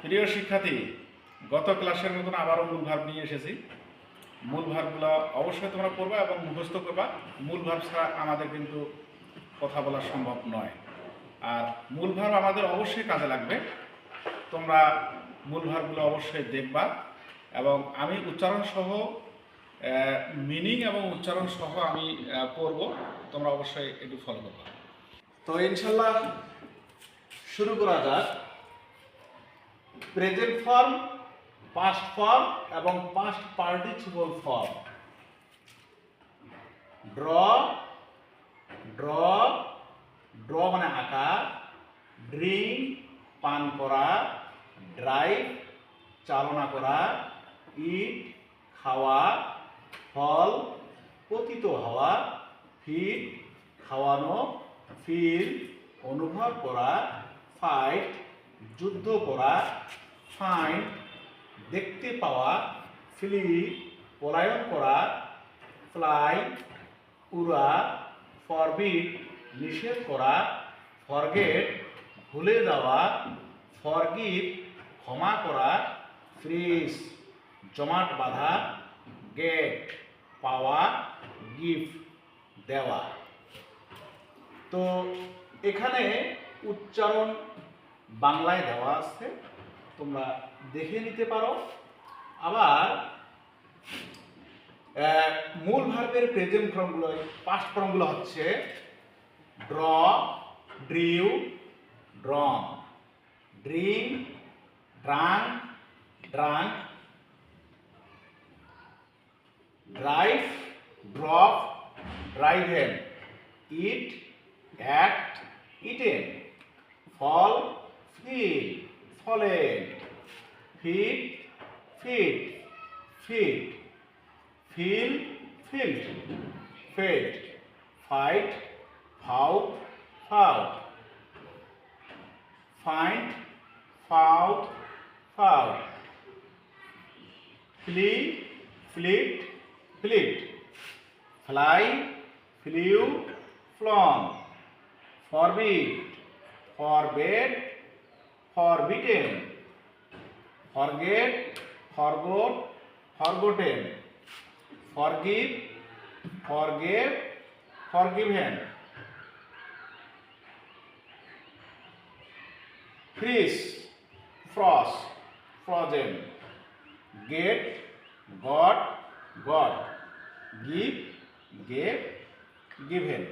প্রিয় শিক্ষার্থী, গত ক্লাসের মতন আবারও মূল ভার্ব নিয়ে এসেছি। মূল ভার্বগুলো অবশ্যই তোমরা পড়বা এবং মুখস্থ করবা। মূল ভার্ব ছাড়া আমাদের কিন্তু কথা বলা সম্ভব নয়। আর মূল ভার্ব আমাদের অবশ্যই কাজে লাগবে। তোমরা মূল ভার্বগুলো অবশ্যই দেখবা এবং আমি উচ্চারণ সহ মিনিং এবং উচ্চারণ সহ আমি পড়ব। তোমরা অবশ্যই একটু ফলো করবা। তো ইনশাল্লাহ শুরু করা যাক। প্রেজেন্ট ফর্ম, পাস্ট ফর্ম এবং past participle form. Draw, draw, draw মানে আঁকা। ড্রিঙ্ক পান করা। ড্রাইভ চালনা করা। ইট খাওয়া। ফল পতিত হওয়া। ফিড খাওয়ানো। ফিল অনুভব করা। ফাইট যুদ্ধ করা। ফাইন্ড দেখতে পাওয়া। ফ্লি পলায়ন করা। ফ্লাই উড়া। ফরবিড নিষেধ করা। ফরগেট ভুলে যাওয়া। ফরগিভ ক্ষমা করা। ফ্রিজ জমাট বাঁধা। গেট পাওয়া। গিফট দেওয়া। তো এখানে উচ্চারণ বাংলায় দেওয়া আছে, তোমরা দেখে নিতে পারো। আবার মূল ভার্বের প্রেজেন্ট ফর্মগুলো, পাস্ট ফর্মগুলো হচ্ছে draw, drew, drawn. Drink drank, drank. Drive drove, driven. Eat ate, eaten. Fall fell, fallen. Feed fed, fed. Feel felt, felt. Fight fought, fought. Find found, found. Flee fled, fled. Fly flew, flown. Forbid forbade, forbidden. Forget forgot, forgotten. Forgive forgave, forgiven. Freeze froze, frozen. Get got, got. Give gave, given.